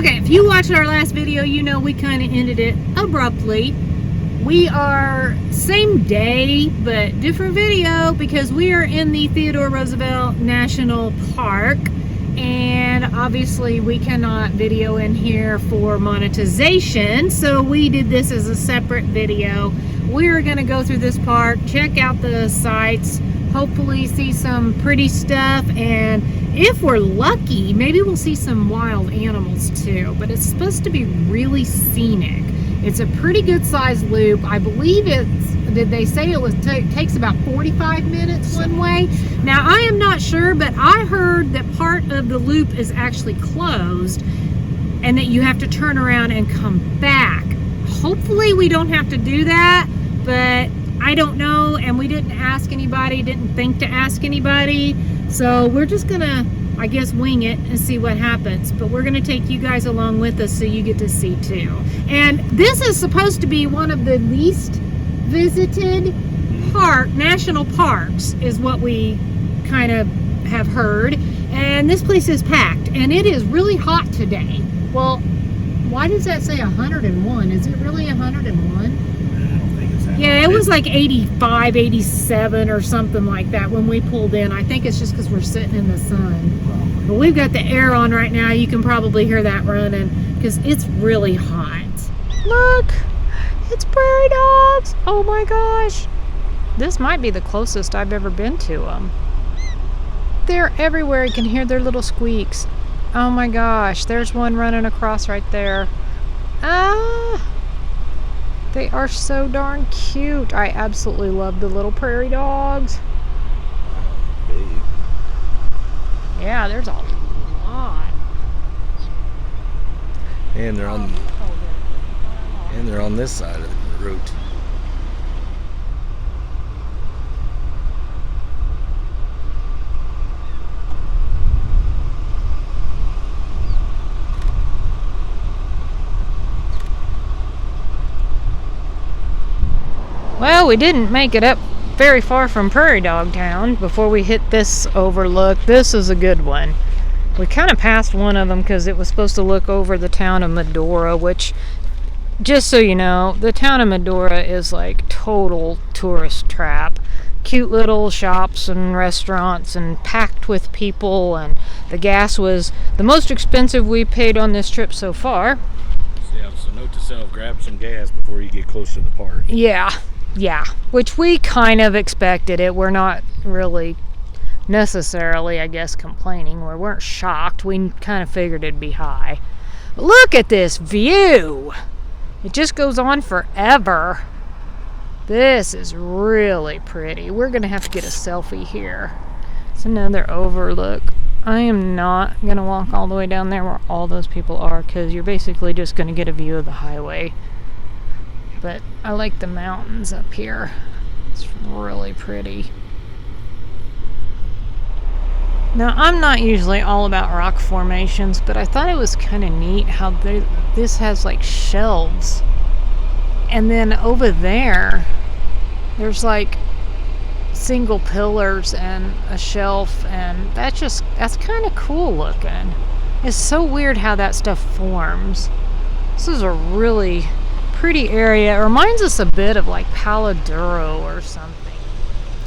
Okay, if you watched our last video, you know we kind of ended it abruptly. We are same day, but different video because we are in the Theodore Roosevelt National Park. And obviously we cannot video in here for monetization, so we did this as a separate video. We're gonna go through this park, check out the sights, hopefully see some pretty stuff, and if we're lucky, maybe we'll see some wild animals too. But it's supposed to be really scenic. It's a pretty good sized loop. I believe did they say it takes about 45 minutes one way? Now I am not sure, but I heard that part of the loop is actually closed and that you have to turn around and come back. Hopefully we don't have to do that, but I don't know, and we didn't ask anybody, didn't think to ask anybody, so we're just gonna, I guess, wing it and see what happens. But we're gonna take you guys along with us so you get to see too. And this is supposed to be one of the least visited national parks, is what we kind of have heard. And this place is packed, and it is really hot today. Well, why does that say 101? Is it really 101? Yeah, it was like 85, 87 or something like that when we pulled in. I think it's just because we're sitting in the sun. But we've got the air on right now. You can probably hear that running because it's really hot. Look, it's prairie dogs. Oh my gosh. This might be the closest I've ever been to them. They're everywhere. You can hear their little squeaks. Oh my gosh, there's one running across right there. Ah! They are so darn cute. I absolutely love the little prairie dogs. Yeah, there's a lot. And they're on this side of the route. Well, we didn't make it up very far from Prairie Dog Town before we hit this overlook. This is a good one. We kind of passed one of them because it was supposed to look over the town of Medora, which, just so you know, the town of Medora is like total tourist trap. Cute little shops and restaurants and packed with people, and the gas was the most expensive we paid on this trip so far. Yeah, so note to self, grab some gas before you get close to the park. Yeah, which we kind of expected it. We're not really necessarily, I guess, complaining. We weren't shocked. We kind of figured it'd be high. But look at this view. It just goes on forever. This is really pretty. We're going to have to get a selfie here. It's another overlook. I am not going to walk all the way down there where all those people are, because you're basically just going to get a view of the highway. But I like the mountains up here. It's really pretty. Now, I'm not usually all about rock formations, but I thought it was kind of neat how this has like shelves. And then over there's like single pillars and a shelf, and that's kind of cool looking. It's so weird how that stuff forms. This is a really pretty area. It reminds us a bit of like Palo Duro or something.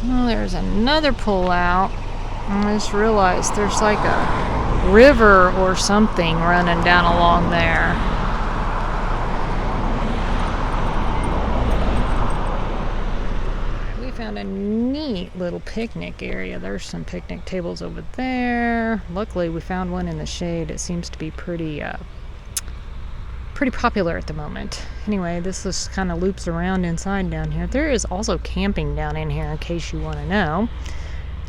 Oh, there's another pull out. I just realized there's like a river or something running down along there. We found a neat little picnic area. There's some picnic tables over there. Luckily we found one in the shade. It seems to be pretty popular at the moment. Anyway, this just kind of loops around inside down here. There is also camping down in here in case you want to know.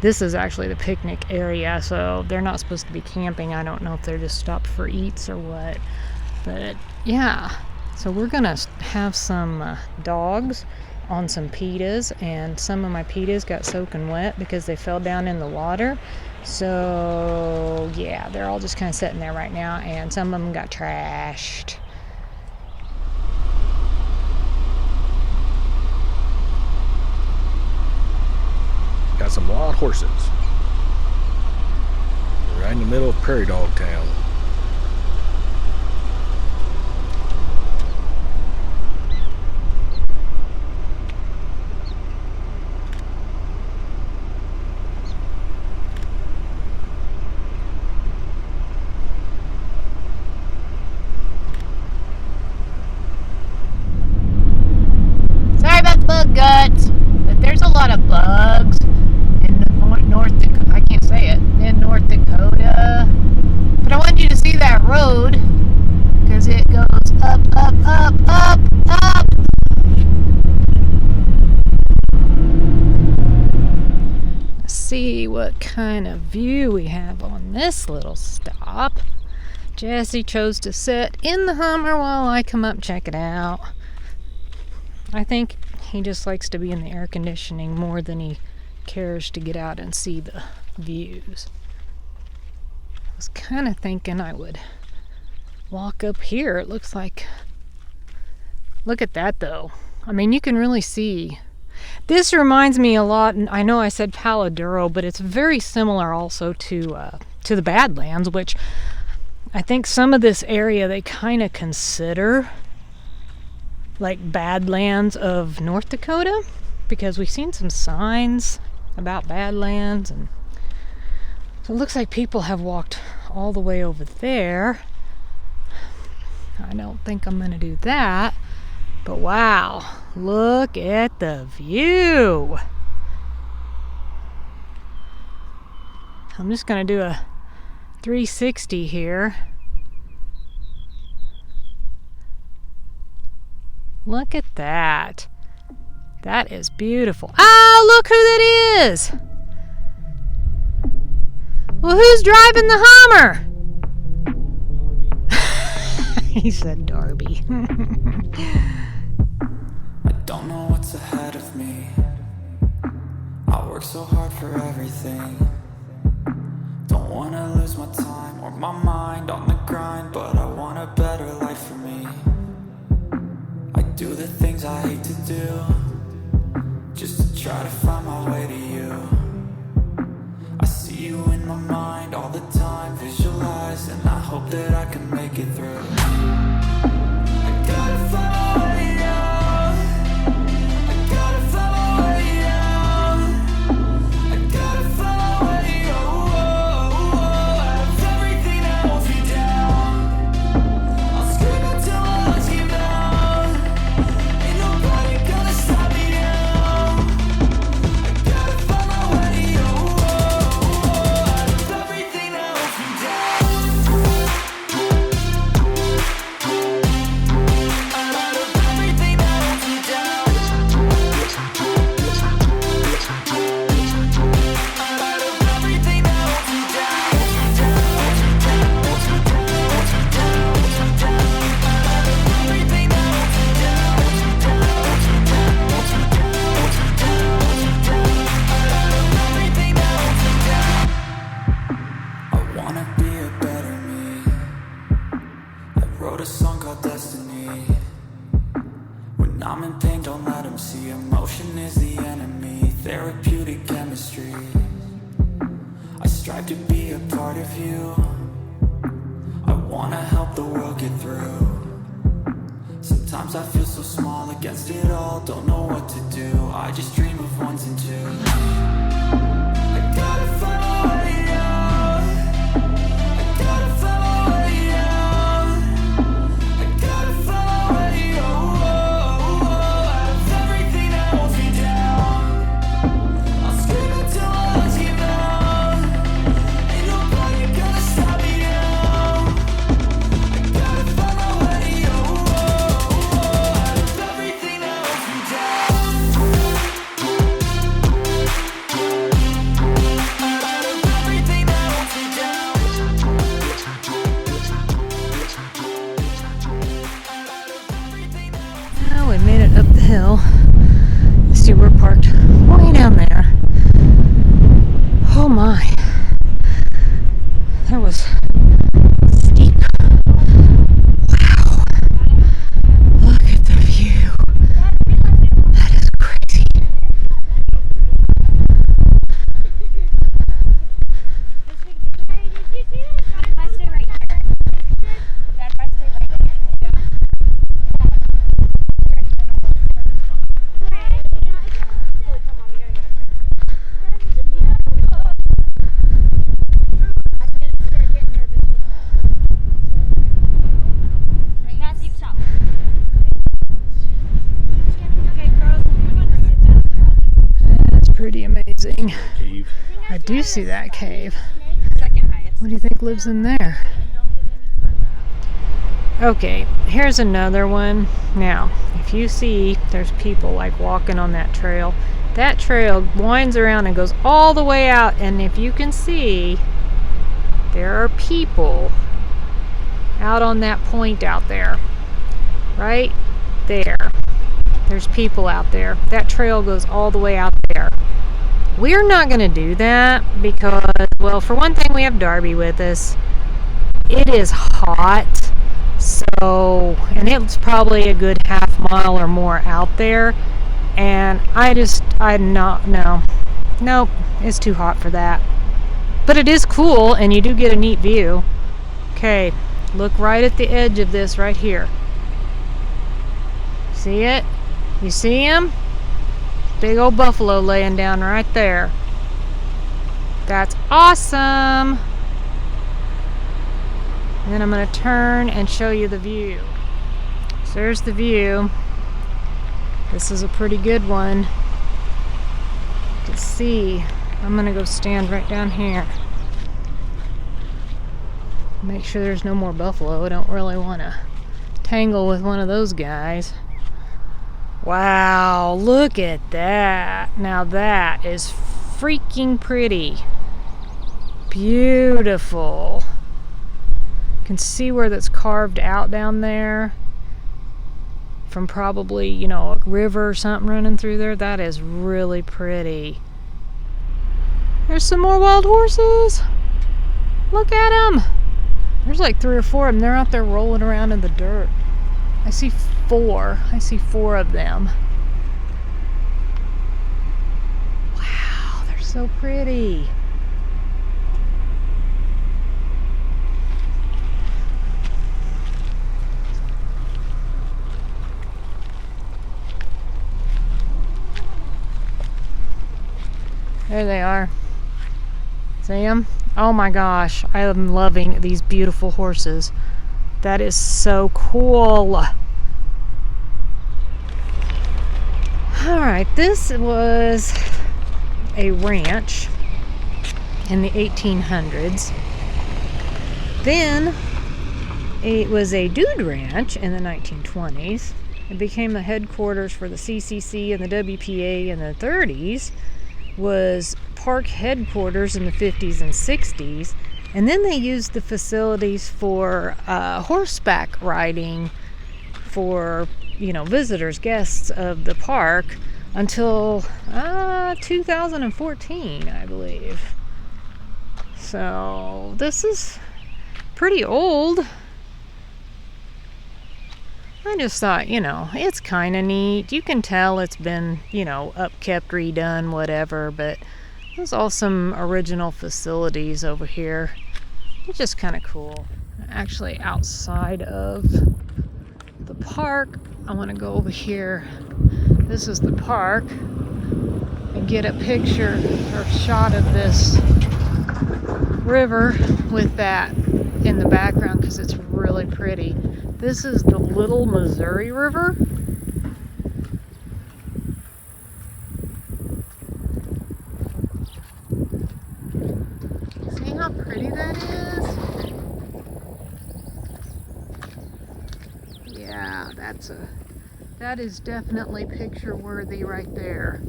This is actually the picnic area, so they're not supposed to be camping. I don't know if they're just stopped for eats or what. But yeah, so we're gonna have some dogs on some pitas, and some of my pitas got soaking wet because they fell down in the water. So yeah, they're all just kind of sitting there right now, and some of them got trashed. Got some wild horses. Right in the middle of Prairie Dog Town. what kind of view we have on this little stop. Jesse chose to sit in the Hummer while I come up check it out. I think he just likes to be in the air conditioning more than he cares to get out and see the views. I was kind of thinking I would walk up here. It looks like, look at that though. I mean, you can really see. This reminds me a lot, and I know I said Palo Duro, but it's very similar also to the Badlands, which I think some of this area they kind of consider like Badlands of North Dakota, because we've seen some signs about Badlands, and so it looks like people have walked all the way over there. I don't think I'm gonna do that, but wow, look at the view. I'm just gonna do a 360 here. Look at that. That is beautiful. Oh, look who that is. Well, who's driving the Hummer? He said Darby. I don't know what's ahead of me. I work so hard for everything. Don't wanna lose my time or my mind on the grind, but I want a better life for me. I do the things I hate to do, just to try to find my way to you. I see you in my mind all the time, visualize, and I hope that I can make it through. I gotta find my way out. I gotta find my way out. I gotta find my way out of everything that holds me down. I'll scream until my lungs give out. Ain't nobody gonna stop me now. I gotta find my way out of everything that holds me down. Out of everything that holds me down. Out of everything that holds me I wanna be a better me. I wrote a song called Destiny. When I'm in pain, don't let them see. Emotion is the enemy. Therapeutic chemistry. I strive to be a part of you. I wanna help the world get through. Sometimes I feel so small against it all. Don't know what to do. I just dream of ones and twos. I gotta find my way out. I gotta find my way out. I gotta find my way out of everything that holds me down. I'll scream until my lungs give out. Ain't nobody gonna stop me now. I gotta find my way out of everything that holds me down. Out of everything that holds me down. Now we made it up the hill. You see, we're parked way down there. Oh my. That was steep. Wow. Look at the view. That is crazy. That's pretty amazing. Cave. I do see that cave. What do you think lives in there? Okay, here's another one. Now, if you see there's people like walking on that trail, That trail winds around and goes all the way out, and if you can see, there are people out on that point out there. Right there. There's people out there. That trail goes all the way out there. We're not going to do that because, well, for one thing, we have Darby with us. It is hot, so, and it's probably a good half mile or more out there, and nope, it's too hot for that. But it is cool, and you do get a neat view. Okay, look right at the edge of this right here. See it? You see him? Big old buffalo laying down right there. That's awesome. Then I'm going to turn and show you the view. So there's the view. This is a pretty good one. You can see. I'm going to go stand right down here. Make sure there's no more buffalo. I don't really want to tangle with one of those guys. Wow, look at that. Now that is freaking pretty. Beautiful. You can see where that's carved out down there from probably, a river or something running through there. That is really pretty. There's some more wild horses. Look at them. There's like 3 or 4 of them. They're out there rolling around in the dirt. I see 4. I see 4 of them. Wow, they're so pretty. There they are. See them? Oh my gosh, I am loving these beautiful horses. That is so cool. Alright, this was a ranch in the 1800s. Then it was a dude ranch in the 1920s. It became the headquarters for the CCC and the WPA in the 30s. Was park headquarters in the 50s and 60s. And then they used the facilities for horseback riding for, visitors, guests of the park until 2014, I believe. So this is pretty old. I just thought, it's kind of neat. You can tell it's been, upkept, redone, whatever, but there's all some original facilities over here. It's just kind of cool. Actually, outside of the park, I want to go over here. This is the park and get a picture or shot of this river with that in the background because it's really pretty. This is the Little Missouri River. See how pretty that is? Yeah, that is definitely picture worthy right there.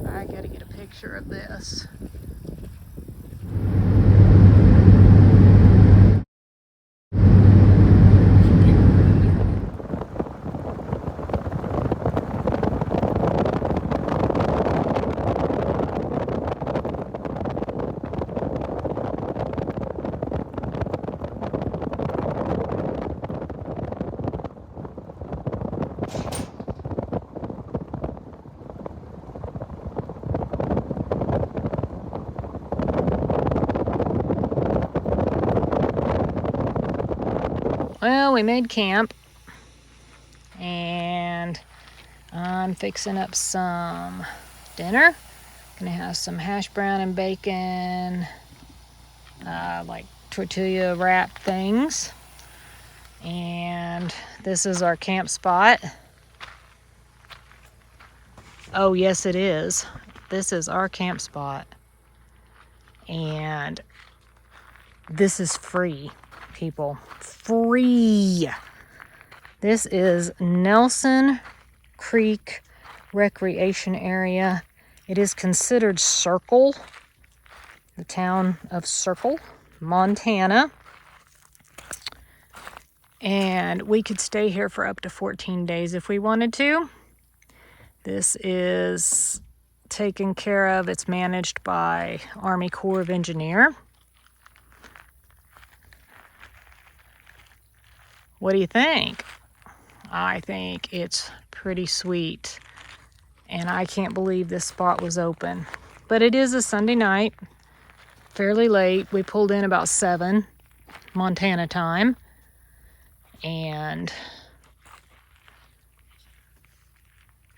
I gotta get a picture of this. Well, we made camp, and I'm fixing up some dinner. Gonna have some hash brown and bacon, like tortilla wrap things. And this is our camp spot. Oh, yes, it is. This is our camp spot. And this is free, people. Free. This is Nelson Creek Recreation Area It is considered Circle, the town of Circle, Montana. And we could stay here for up to 14 days if we wanted to. This is taken care of. It's managed by Army Corps of Engineer. What do you think? I think it's pretty sweet. And I can't believe this spot was open. But it is a Sunday night, fairly late. We pulled in about 7 Montana time. And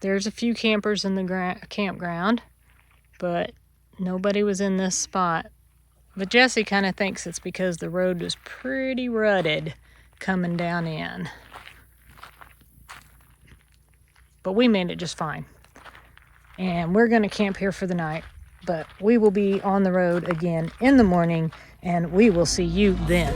there's a few campers in the campground, but nobody was in this spot. But Jesse kind of thinks it's because the road was pretty rutted coming down in. But we made it just fine. And we're going to camp here for the night, but we will be on the road again in the morning, and we will see you then.